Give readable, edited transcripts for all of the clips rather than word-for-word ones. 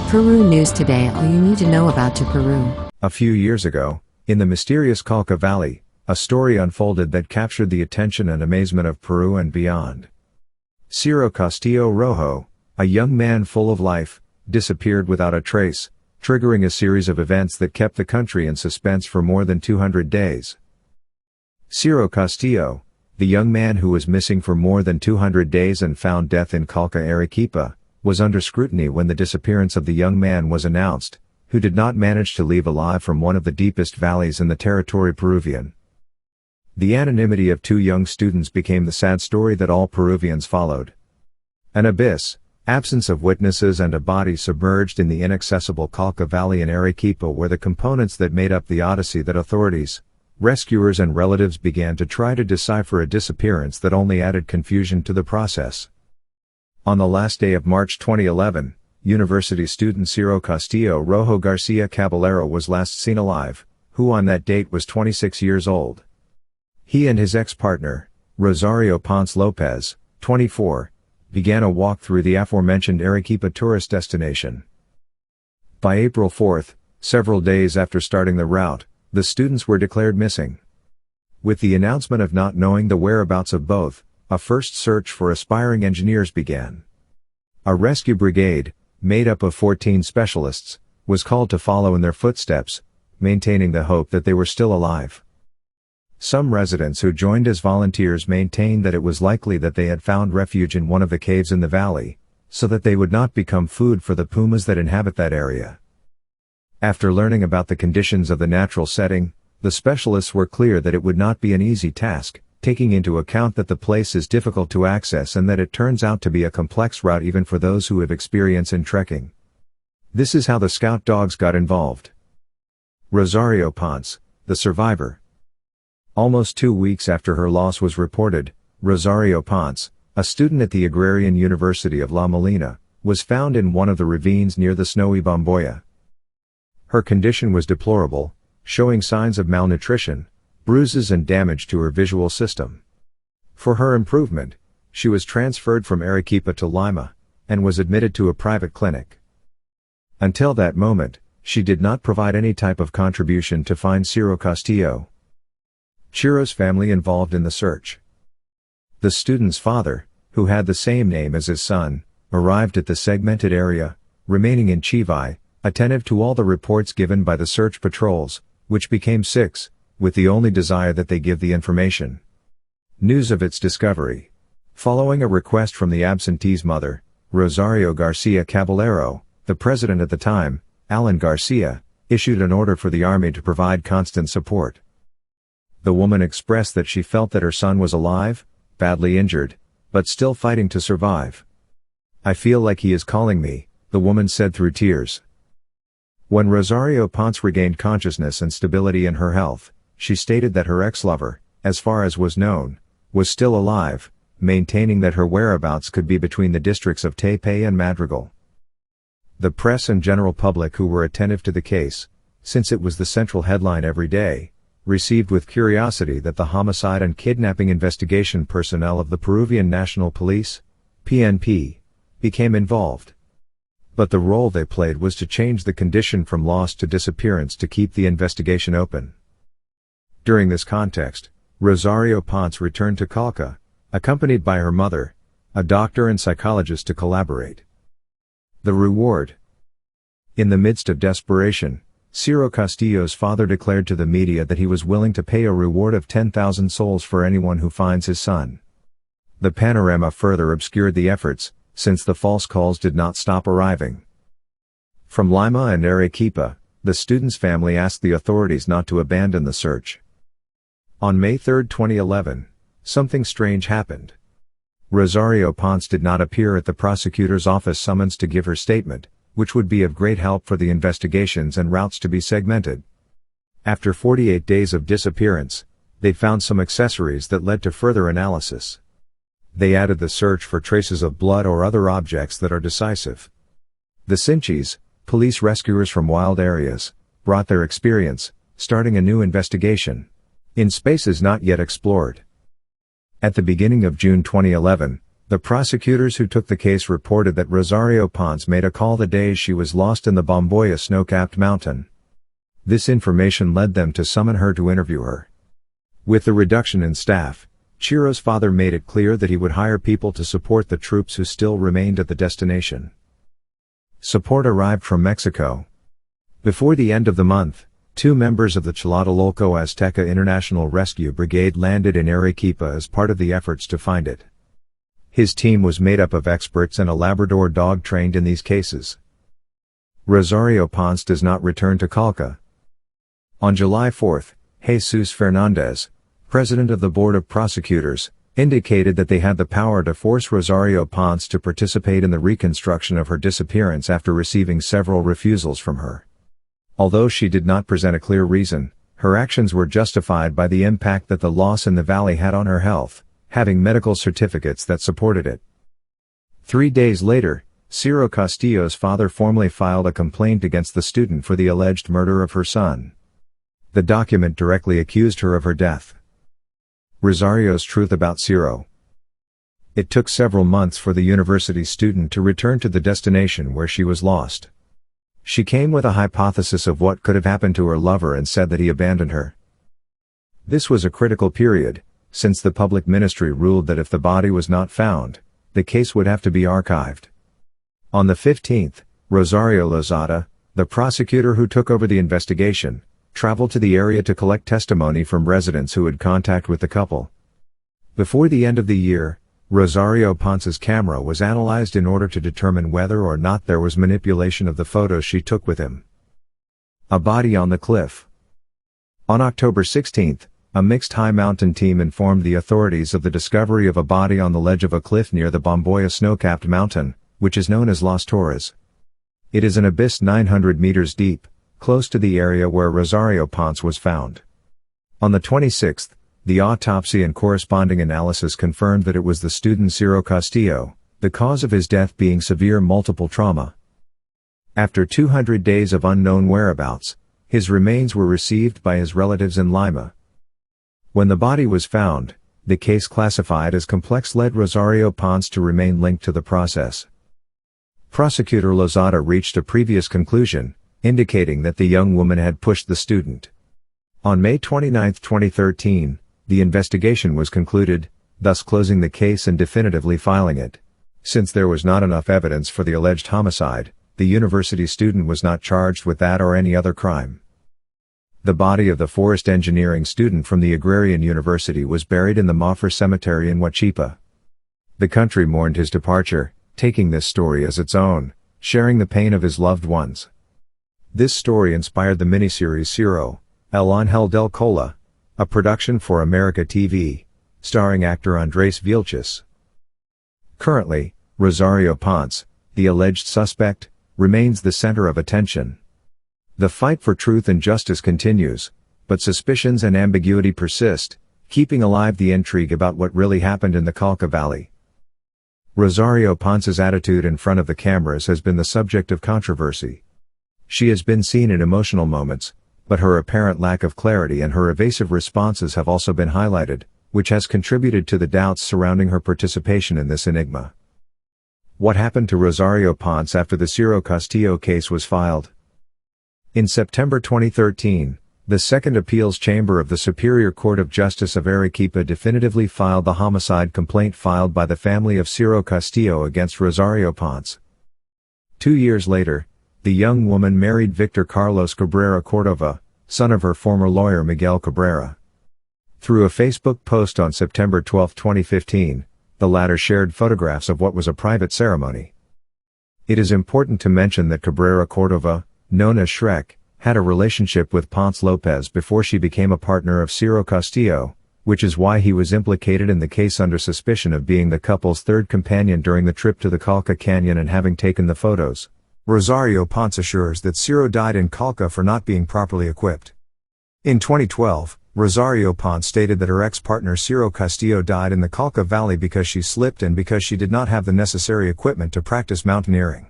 Peru News Today. All you need to know about Peru. A few years ago, in the mysterious Colca Valley, a story unfolded that captured the attention and amazement of Peru and beyond. Ciro Castillo Rojo, a young man full of life, disappeared without a trace, triggering a series of events that kept the country in suspense for more than 200 days. Ciro Castillo, the young man who was missing for more than 200 days and found death in Colca, Arequipa, was under scrutiny when the disappearance of the young man was announced, who did not manage to leave alive from one of the deepest valleys in the territory Peruvian. The anonymity of two young students became the sad story that all Peruvians followed. An abyss, absence of witnesses and a body submerged in the inaccessible Colca Valley in Arequipa were the components that made up the odyssey that authorities, rescuers and relatives began to try to decipher, a disappearance that only added confusion to the process. On the last day of March 2011, university student Ciro Castillo Rojo Garcia Caballero was last seen alive, who on that date was 26 years old. He and his ex-partner, Rosario Ponce Lopez, 24, began a walk through the aforementioned Arequipa tourist destination. By April 4, several days after starting the route, the students were declared missing. With the announcement of not knowing the whereabouts of both, a first search for aspiring engineers began. A rescue brigade, made up of 14 specialists, was called to follow in their footsteps, maintaining the hope that they were still alive. Some residents who joined as volunteers maintained that it was likely that they had found refuge in one of the caves in the valley, so that they would not become food for the pumas that inhabit that area. After learning about the conditions of the natural setting, the specialists were clear that it would not be an easy task, taking into account that the place is difficult to access and that it turns out to be a complex route even for those who have experience in trekking. This is how the scout dogs got involved. Rosario Ponce, the survivor. Almost 2 weeks after her loss was reported, Rosario Ponce, a student at the Agrarian University of La Molina, was found in one of the ravines near the snowy Bomboya. Her condition was deplorable, showing signs of malnutrition, bruises and damage to her visual system. For her improvement, she was transferred from Arequipa to Lima, and was admitted to a private clinic. Until that moment, she did not provide any type of contribution to find Ciro Castillo. Ciro's family involved in the search. The student's father, who had the same name as his son, arrived at the segmented area, remaining in Chivay, attentive to all the reports given by the search patrols, which became 6, with the only desire that they give the information. News of its discovery. Following a request from the absentee's mother, Rosario Garcia Caballero, the president at the time, Alan Garcia, issued an order for the army to provide constant support. The woman expressed that she felt that her son was alive, badly injured, but still fighting to survive. "I feel like he is calling me," the woman said through tears. When Rosario Ponce regained consciousness and stability in her health, she stated that her ex-lover, as far as was known, was still alive, maintaining that her whereabouts could be between the districts of Taipei and Madrigal. The press and general public who were attentive to the case, since it was the central headline every day, received with curiosity that the homicide and kidnapping investigation personnel of the Peruvian National Police, PNP, became involved. But the role they played was to change the condition from lost to disappearance to keep the investigation open. During this context, Rosario Ponce returned to Colca, accompanied by her mother, a doctor and psychologist, to collaborate. The reward. In the midst of desperation, Ciro Castillo's father declared to the media that he was willing to pay a reward of 10,000 soles for anyone who finds his son. The panorama further obscured the efforts, since the false calls did not stop arriving. From Lima and Arequipa, the student's family asked the authorities not to abandon the search. On May 3, 2011, something strange happened. Rosario Ponce did not appear at the prosecutor's office summons to give her statement, which would be of great help for the investigations and routes to be segmented. After 48 days of disappearance, they found some accessories that led to further analysis. They added the search for traces of blood or other objects that are decisive. The Sinchis, police rescuers from wild areas, brought their experience, starting a new investigation in spaces not yet explored. At the beginning of June 2011, The prosecutors who took the case reported that Rosario Ponce made a call the day she was lost in the Bomboya snow-capped mountain. This information led them to summon her to interview her. With the reduction in staff, Ciro's father made it clear that he would hire people to support the troops who still remained at the destination. Support arrived from Mexico. Before the end of the month, 2 members of the Tlatelolco Azteca International Rescue Brigade landed in Arequipa as part of the efforts to find it. His team was made up of experts and a Labrador dog trained in these cases. Rosario Ponce does not return to Colca. On July 4, Jesus Fernandez, president of the Board of Prosecutors, indicated that they had the power to force Rosario Ponce to participate in the reconstruction of her disappearance after receiving several refusals from her. Although she did not present a clear reason, her actions were justified by the impact that the loss in the valley had on her health, having medical certificates that supported it. 3 days later, Ciro Castillo's father formally filed a complaint against the student for the alleged murder of her son. The document directly accused her of her death. Rosario's truth about Ciro. It took several months for the university student to return to the destination where she was lost. She came with a hypothesis of what could have happened to her lover and said that he abandoned her. This was a critical period, since the public ministry ruled that if the body was not found, the case would have to be archived. On the 15th, Rosario Lozada, the prosecutor who took over the investigation, traveled to the area to collect testimony from residents who had contact with the couple. Before the end of the year, Rosario Ponce's camera was analyzed in order to determine whether or not there was manipulation of the photos she took with him. A body on the cliff. On October 16, a mixed high mountain team informed the authorities of the discovery of a body on the ledge of a cliff near the Bomboya snow-capped mountain, which is known as Las Torres. It is an abyss 900 meters deep, close to the area where Rosario Ponce was found. On the 26th, the autopsy and corresponding analysis confirmed that it was the student Ciro Castillo, the cause of his death being severe multiple trauma. After 200 days of unknown whereabouts, his remains were received by his relatives in Lima. When the body was found, the case classified as complex led Rosario Ponce to remain linked to the process. Prosecutor Lozada reached a previous conclusion, indicating that the young woman had pushed the student. On May 29, 2013, the investigation was concluded, thus closing the case and definitively filing it. Since there was not enough evidence for the alleged homicide, the university student was not charged with that or any other crime. The body of the forest engineering student from the Agrarian University was buried in the Mafra Cemetery in Arequipa. The country mourned his departure, taking this story as its own, sharing the pain of his loved ones. This story inspired the miniseries Ciro, El Ángel del Cola, a production for America TV, starring actor Andrés Vilches. Currently, Rosario Ponce, the alleged suspect, remains the center of attention. The fight for truth and justice continues, but suspicions and ambiguity persist, keeping alive the intrigue about what really happened in the Colca Valley. Rosario Ponce's attitude in front of the cameras has been the subject of controversy. She has been seen in emotional moments, but her apparent lack of clarity and her evasive responses have also been highlighted, which has contributed to the doubts surrounding her participation in this enigma. What happened to Rosario Ponce after the Ciro Castillo case was filed? In September 2013, the Second Appeals Chamber of the Superior Court of Justice of Arequipa definitively filed the homicide complaint filed by the family of Ciro Castillo against Rosario Ponce. 2 years later, the young woman married Victor Carlos Cabrera Cordova, son of her former lawyer Miguel Cabrera. Through a Facebook post on September 12, 2015, the latter shared photographs of what was a private ceremony. It is important to mention that Cabrera Cordova, known as Shrek, had a relationship with Ponce Lopez before she became a partner of Ciro Castillo, which is why he was implicated in the case under suspicion of being the couple's third companion during the trip to the Colca Canyon and having taken the photos. Rosario Ponce assures that Ciro died in Colca for not being properly equipped. In 2012, Rosario Ponce stated that her ex-partner Ciro Castillo died in the Colca Valley because she slipped and because she did not have the necessary equipment to practice mountaineering.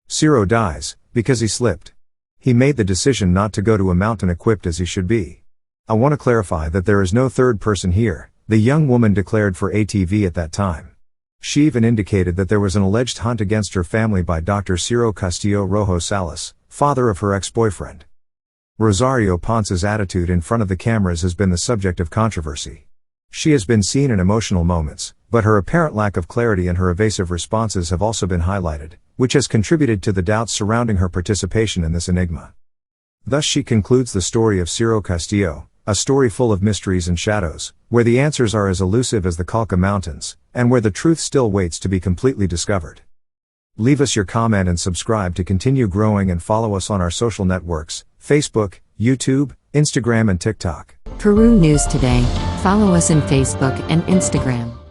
Ciro dies because he slipped. He made the decision not to go to a mountain equipped as he should be. I want to clarify that there is no third person here, the young woman declared for ATV at that time. She even indicated that there was an alleged hunt against her family by Dr. Ciro Castillo Rojo Salas, father of her ex-boyfriend. Rosario Ponce's attitude in front of the cameras has been the subject of controversy. She has been seen in emotional moments, but her apparent lack of clarity and her evasive responses have also been highlighted, which has contributed to the doubts surrounding her participation in this enigma. Thus she concludes the story of Ciro Castillo, a story full of mysteries and shadows, where the answers are as elusive as the Colca Mountains, and where the truth still waits to be completely discovered. Leave us your comment and subscribe to continue growing, and follow us on our social networks, Facebook, YouTube, Instagram and TikTok. Peru News Today. Follow us on Facebook and Instagram.